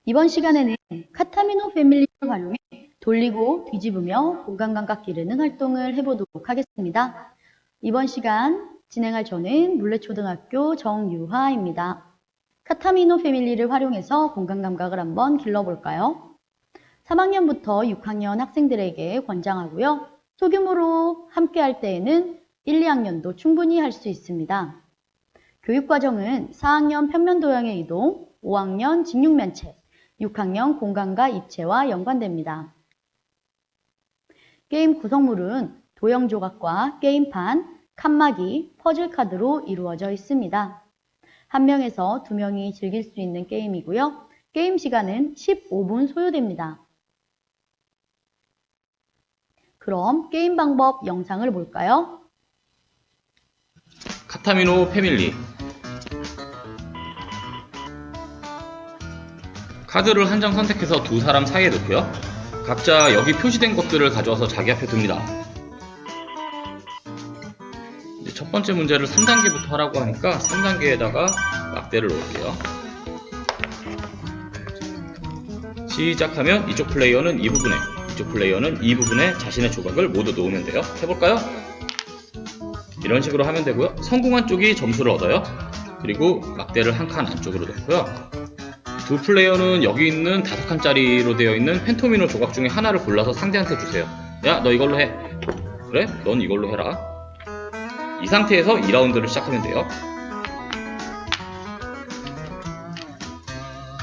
이번 시간에는 카타미노 패밀리를 활용해 돌리고 뒤집으며 공간감각 기르는 활동을 해보도록 하겠습니다. 이번 시간 진행할 저는 물레초등학교 정유화입니다. 카타미노 패밀리를 활용해서 공간감각을 한번 길러볼까요? 3학년부터 6학년 학생들에게 권장하고요. 소규모로 함께 할 때에는 1, 2학년도 충분히 할 수 있습니다. 교육과정은 4학년 평면도형의 이동, 5학년 직육면체, 6학년 공간과 입체와 연관됩니다. 게임 구성물은 도형 조각과 게임판, 칸막이, 퍼즐 카드로 이루어져 있습니다. 1명에서 2명이 즐길 수 있는 게임이고요. 게임 시간은 15분 소요됩니다. 그럼 게임 방법 영상을 볼까요? 카타미노 패밀리. 카드를 한 장 선택해서 두 사람 사이에 놓고요. 각자 여기 표시된 것들을 가져와서 자기 앞에 둡니다. 이제 첫 번째 문제를 3단계부터 하라고 하니까 3단계에다가 막대를 놓을게요. 시작하면 이쪽 플레이어는 이 부분에, 이쪽 플레이어는 이 부분에 자신의 조각을 모두 놓으면 돼요. 해볼까요? 이런 식으로 하면 되고요. 성공한 쪽이 점수를 얻어요. 그리고 막대를 한 칸 안쪽으로 놓고요. 두 플레이어는 여기 있는 5칸짜리로 되어 있는 펜토미노 조각 중에 하나를 골라서 상대한테 주세요. 야, 너 이걸로 해. 그래? 넌 이걸로 해라. 이 상태에서 2라운드를 시작하면 돼요.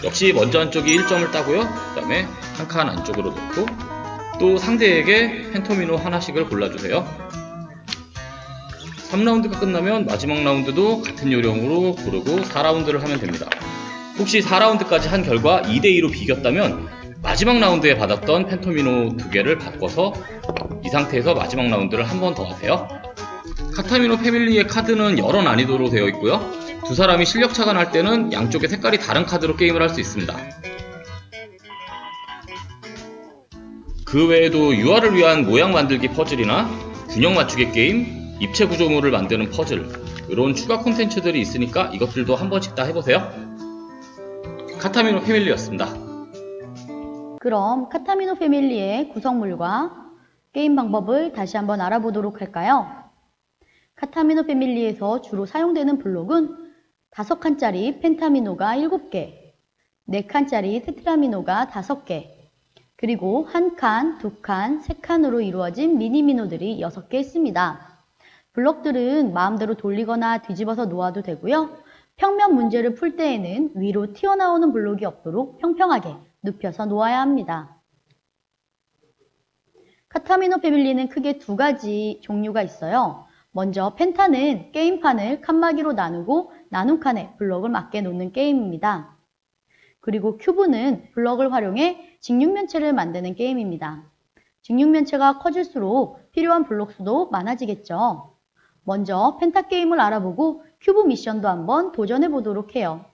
역시 먼저 한쪽이 1점을 따고요. 그 다음에 한 칸 안쪽으로 놓고 또 상대에게 펜토미노 하나씩을 골라주세요. 3라운드가 끝나면 마지막 라운드도 같은 요령으로 고르고 4라운드를 하면 됩니다. 혹시 4라운드까지 한 결과 2대2로 비겼다면 마지막 라운드에 받았던 펜토미노 2개를 바꿔서 이 상태에서 마지막 라운드를 한 번 더 하세요. 카타미노 패밀리의 카드는 여러 난이도로 되어 있고요. 두 사람이 실력차가 날 때는 양쪽의 색깔이 다른 카드로 게임을 할 수 있습니다. 그 외에도 유아를 위한 모양 만들기 퍼즐이나 균형 맞추기 게임, 입체 구조물을 만드는 퍼즐, 이런 추가 콘텐츠들이 있으니까 이것들도 한 번씩 다 해보세요. 카타미노 패밀리였습니다. 그럼 카타미노 패밀리의 구성물과 게임 방법을 다시 한번 알아보도록 할까요? 카타미노 패밀리에서 주로 사용되는 블록은 5칸짜리 펜타미노가 7개, 4칸짜리 테트라미노가 5개, 그리고 1칸, 2칸, 3칸으로 이루어진 미니미노들이 6개 있습니다. 블록들은 마음대로 돌리거나 뒤집어서 놓아도 되고요. 평면 문제를 풀 때에는 위로 튀어나오는 블록이 없도록 평평하게 눕혀서 놓아야 합니다. 카타미노 패밀리는 크게 2가지 종류가 있어요. 먼저 펜타는 게임판을 칸막이로 나누고 나눈 칸에 블록을 맞게 놓는 게임입니다. 그리고 큐브는 블록을 활용해 직육면체를 만드는 게임입니다. 직육면체가 커질수록 필요한 블록 수도 많아지겠죠. 먼저 펜타 게임을 알아보고 큐브 미션도 한번 도전해 보도록 해요.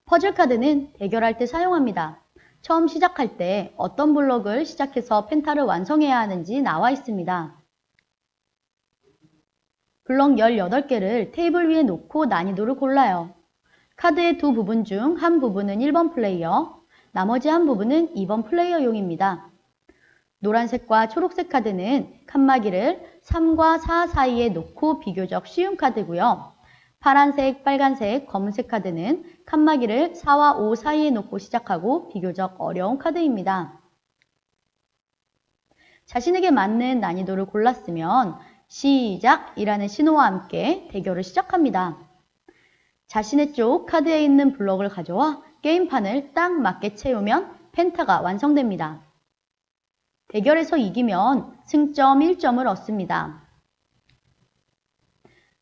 퍼즐 카드는 대결할 때 사용합니다. 처음 시작할 때 어떤 블록을 시작해서 펜타를 완성해야 하는지 나와 있습니다. 블록 18개를 테이블 위에 놓고 난이도를 골라요. 카드의 두 부분 중 한 부분은 1번 플레이어, 나머지 한 부분은 2번 플레이어용입니다. 노란색과 초록색 카드는 칸막이를 3과 4 사이에 놓고 비교적 쉬운 카드고요. 파란색, 빨간색, 검은색 카드는 칸막이를 4와 5 사이에 놓고 시작하고 비교적 어려운 카드입니다. 자신에게 맞는 난이도를 골랐으면 시작이라는 신호와 함께 대결을 시작합니다. 자신의 쪽 카드에 있는 블록을 가져와 게임판을 딱 맞게 채우면 펜타가 완성됩니다. 대결에서 이기면 승점 1점을 얻습니다.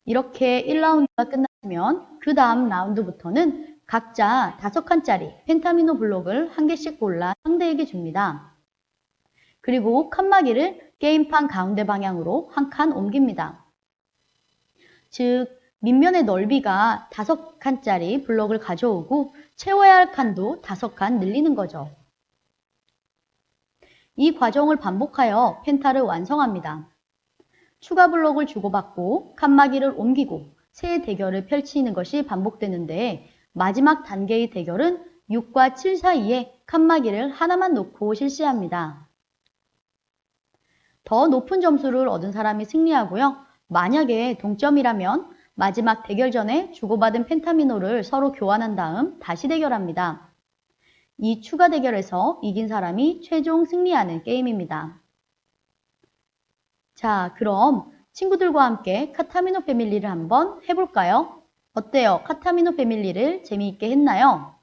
이렇게 1라운드가 끝났으면 그 다음 라운드부터는 각자 5칸짜리 펜타미노 블록을 한 개씩 골라 상대에게 줍니다. 그리고 칸막이를 게임판 가운데 방향으로 한 칸 옮깁니다. 즉, 밑면의 넓이가 5칸짜리 블록을 가져오고 채워야 할 칸도 5칸 늘리는 거죠. 이 과정을 반복하여 펜타를 완성합니다. 추가 블록을 주고받고 칸막이를 옮기고 새 대결을 펼치는 것이 반복되는데 마지막 단계의 대결은 6과 7 사이에 칸막이를 하나만 놓고 실시합니다. 더 높은 점수를 얻은 사람이 승리하고요. 만약에 동점이라면 마지막 대결 전에 주고받은 펜타미노를 서로 교환한 다음 다시 대결합니다. 이 추가 대결에서 이긴 사람이 최종 승리하는 게임입니다. 자, 그럼 친구들과 함께 카타미노 패밀리를 한번 해볼까요? 어때요? 카타미노 패밀리를 재미있게 했나요?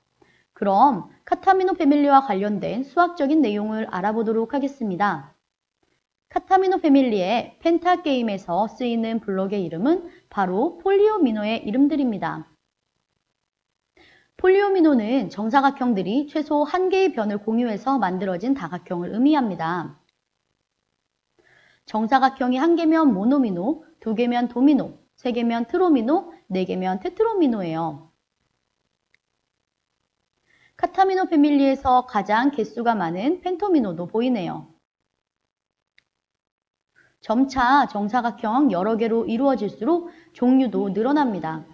그럼 카타미노 패밀리와 관련된 수학적인 내용을 알아보도록 하겠습니다. 카타미노 패밀리의 펜타 게임에서 쓰이는 블록의 이름은 바로 폴리오미노의 이름들입니다. 폴리오미노는 정사각형들이 최소 1개의 변을 공유해서 만들어진 다각형을 의미합니다. 정사각형이 1개면 모노미노, 2개면 도미노, 3개면 트로미노, 4개면 테트로미노예요. 카타미노 패밀리에서 가장 개수가 많은 펜토미노도 보이네요. 점차 정사각형 여러 개로 이루어질수록 종류도 늘어납니다.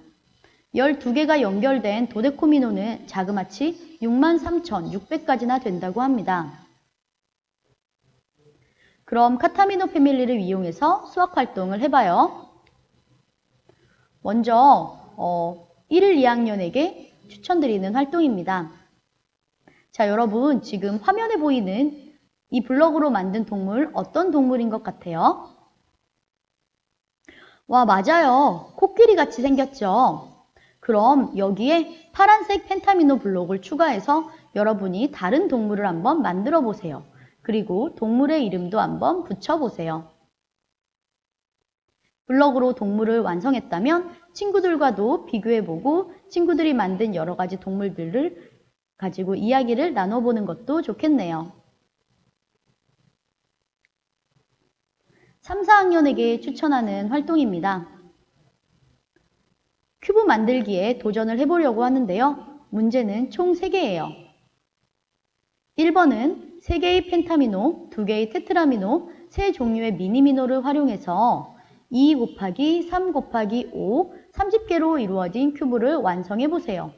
12개가 연결된 도데코미노는 자그마치 63,600가지나 된다고 합니다. 그럼 카타미노 패밀리를 이용해서 수학 활동을 해봐요. 먼저 1, 2학년에게 추천드리는 활동입니다. 자, 여러분 지금 화면에 보이는 이 블럭으로 만든 동물 어떤 동물인 것 같아요? 와, 맞아요. 코끼리 같이 생겼죠? 그럼 여기에 파란색 펜타미노 블록을 추가해서 여러분이 다른 동물을 한번 만들어 보세요. 그리고 동물의 이름도 한번 붙여보세요. 블럭으로 동물을 완성했다면 친구들과도 비교해보고 친구들이 만든 여러 가지 동물들을 가지고 이야기를 나눠보는 것도 좋겠네요. 3, 4학년에게 추천하는 활동입니다. 큐브 만들기에 도전을 해보려고 하는데요. 문제는 총 3개예요. 1번은 3개의 펜타미노, 2개의 테트라미노, 3종류의 미니미노를 활용해서 2 곱하기 3 곱하기 5, 30개로 이루어진 큐브를 완성해보세요.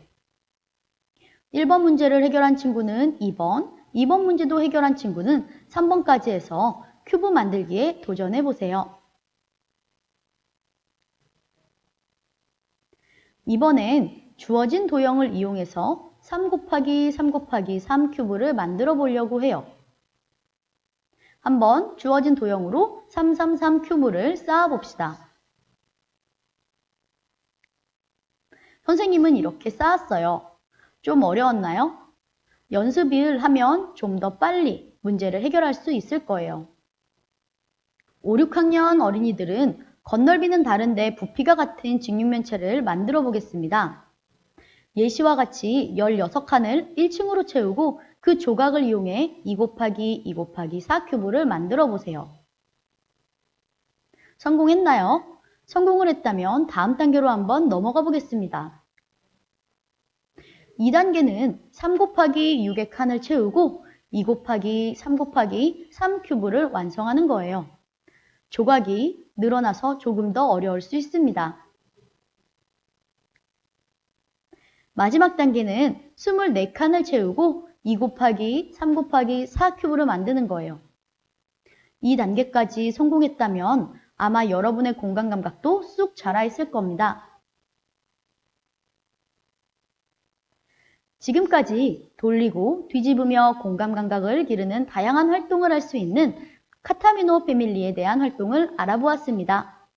1번 문제를 해결한 친구는 2번, 2번 문제도 해결한 친구는 3번까지 해서 큐브 만들기에 도전해보세요. 이번엔 주어진 도형을 이용해서 3 곱하기 3 곱하기 3 큐브를 만들어 보려고 해요. 한번 주어진 도형으로 333 큐브를 쌓아 봅시다. 선생님은 이렇게 쌓았어요. 좀 어려웠나요? 연습을 하면 좀 더 빨리 문제를 해결할 수 있을 거예요. 5, 6학년 어린이들은 건널비는 다른데 부피가 같은 직육면체를 만들어 보겠습니다. 예시와 같이 16칸을 1층으로 채우고 그 조각을 이용해 2 곱하기 2 곱하기 4 큐브를 만들어 보세요. 성공했나요? 성공을 했다면 다음 단계로 한번 넘어가 보겠습니다. 2단계는 3 곱하기 6의 칸을 채우고 2 곱하기 3 곱하기 3 큐브를 완성하는 거예요. 조각이 늘어나서 조금 더 어려울 수 있습니다. 마지막 단계는 24칸을 채우고 2 곱하기 3 곱하기 4 큐브를 만드는 거예요. 이 단계까지 성공했다면 아마 여러분의 공간 감각도 쑥 자라 있을 겁니다. 지금까지 돌리고 뒤집으며 공간 감각을 기르는 다양한 활동을 할 수 있는 카타미노 패밀리에 대한 활동을 알아보았습니다.